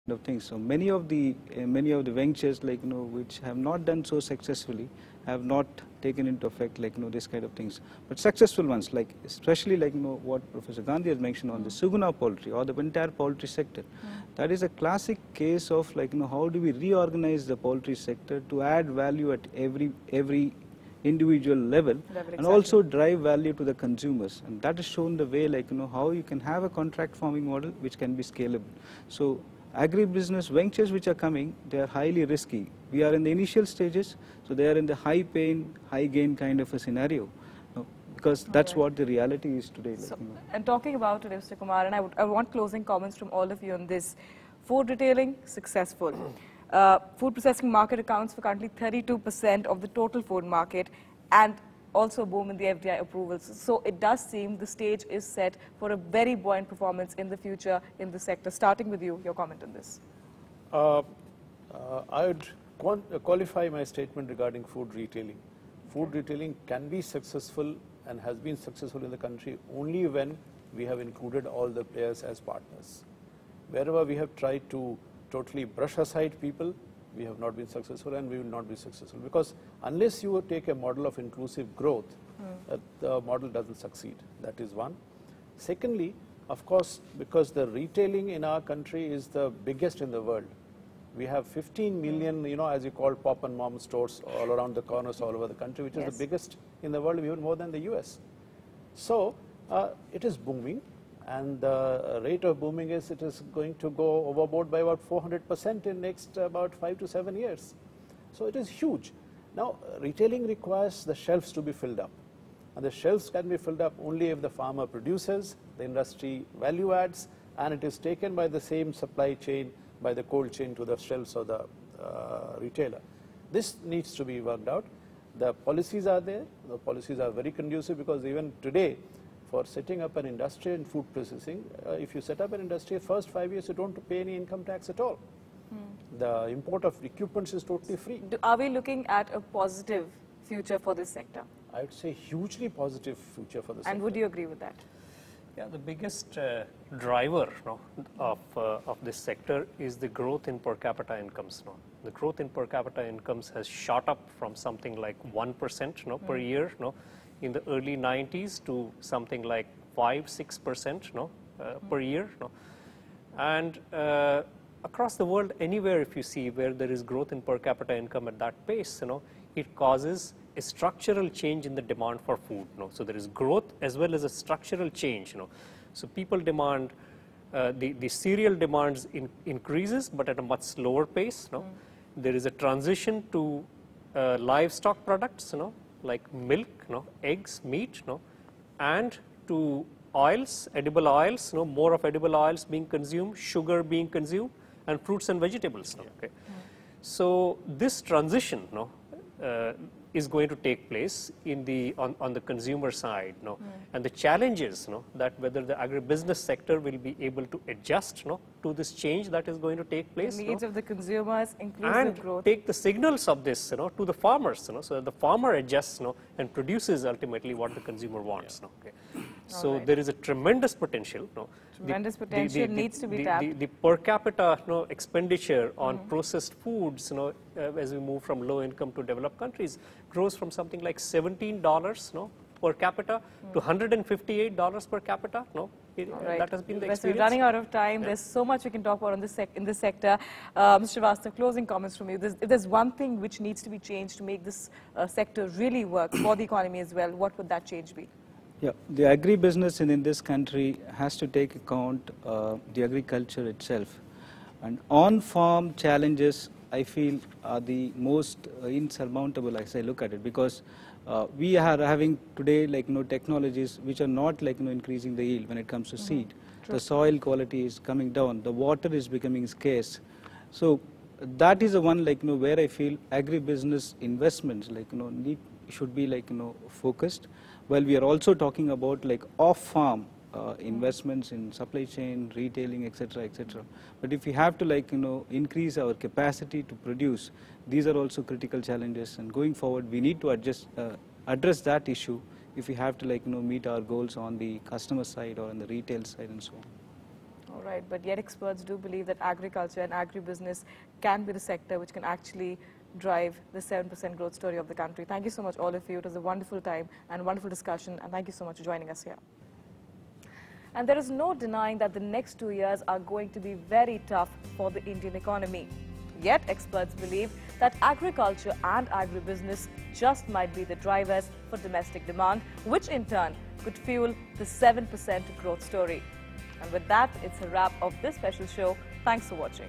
of things. So many of the ventures which have not done so successfully have not taken into effect this kind of things. But successful ones, like especially what Professor Gandhi has mentioned on the Suguna poultry or the entire poultry sector, that is a classic case of how do we reorganize the poultry sector to add value at every individual level and also drive value to the consumers, and that has shown the way how you can have a contract farming model which can be scalable. So agribusiness ventures which are coming, they are highly risky. We are in the initial stages, so they are in the high pain, high gain kind of a scenario, because that's what the reality is today. And talking about it, Mr. Kumar, and I want closing comments from all of you on this. Food retailing, successful. Food processing market accounts for currently 32% of the total food market, and also boom in the FDI approvals. So it does seem the stage is set for a very buoyant performance in the future in the sector. Starting with you, your comment on this. I would qualify my statement regarding food retailing. Food retailing can be successful and has been successful in the country only when we have included all the players as partners. Wherever we have tried to totally brush aside people, we have not been successful, and we will not be successful, because unless you take a model of inclusive growth, the model doesn't succeed. That is one. Secondly, of course, because the retailing in our country is the biggest in the world. We have 15 million, as you call pop and mom stores all around the corners all over the country, which is the biggest in the world, even more than the US. So it is booming. And the rate of booming is it is going to go overboard by about 400% in next about 5 to 7 years. So it is huge. Now, retailing requires the shelves to be filled up. And the shelves can be filled up only if the farmer produces, the industry value adds, and it is taken by the same supply chain, by the cold chain to the shelves of the retailer. This needs to be worked out. The policies are there. The policies are very conducive, because even today, for setting up an industry in food processing, if you set up an industry, first 5 years you don't pay any income tax at all. The import of equipment is totally free. Are we looking at a positive future for this sector? I would say hugely positive future for the sector. And would you agree with that? Yeah, the biggest driver of this sector is the growth in per capita incomes. The growth in per capita incomes has shot up from something like 1% per year in the early 90s to something like 5–6% per year. And across the world, anywhere if you see where there is growth in per capita income at that pace, it causes a structural change in the demand for food. So there is growth as well as a structural change. So people demand, the cereal demands increases, but at a much slower pace. There is a transition to livestock products, like milk, eggs, meat, and to oils, edible oils, more of edible oils being consumed, sugar being consumed, and fruits and vegetables. Okay. So this transition is going to take place in on the consumer side. And the challenge is that whether the agribusiness sector will be able to adjust to this change that is going to take place. The needs of the consumers, inclusive and growth. Take the signals of this to the farmers, so that the farmer adjusts and produces ultimately what the consumer wants. Okay. So there is a tremendous potential. Tremendous potential needs to be tapped. The per capita expenditure on processed foods, as we move from low income to developed countries, grows from something like $17 per capita to $158 per capita. That has been the experience. We're running out of time. There's so much we can talk about in this sector. Mr. Srivastava, closing comments from you. If there's one thing which needs to be changed to make this sector really work for the economy as well, what would that change be? Yeah, the agribusiness in this country has to take account the agriculture itself. And on-farm challenges, I feel, are the most insurmountable as I look at it, because we are having today technologies which are not increasing the yield when it comes to seed. True. The soil quality is coming down, the water is becoming scarce. So that is the one where I feel agribusiness investments should be focused. While we are also talking about off-farm investments in supply chain, retailing, etc., etc. But if we have to increase our capacity to produce, these are also critical challenges. And going forward, we need to address that issue if we have to meet our goals on the customer side or on the retail side and so on. All right. Right, but yet experts do believe that agriculture and agribusiness can be the sector which can actually drive the 7% growth story of the country. Thank you so much, all of you. It was a wonderful time and wonderful discussion, and thank you so much for joining us here. And there is no denying that the next 2 years are going to be very tough for the Indian economy. Yet, experts believe that agriculture and agribusiness just might be the drivers for domestic demand, which in turn could fuel the 7% growth story. And with that, it's a wrap of this special show. Thanks for watching.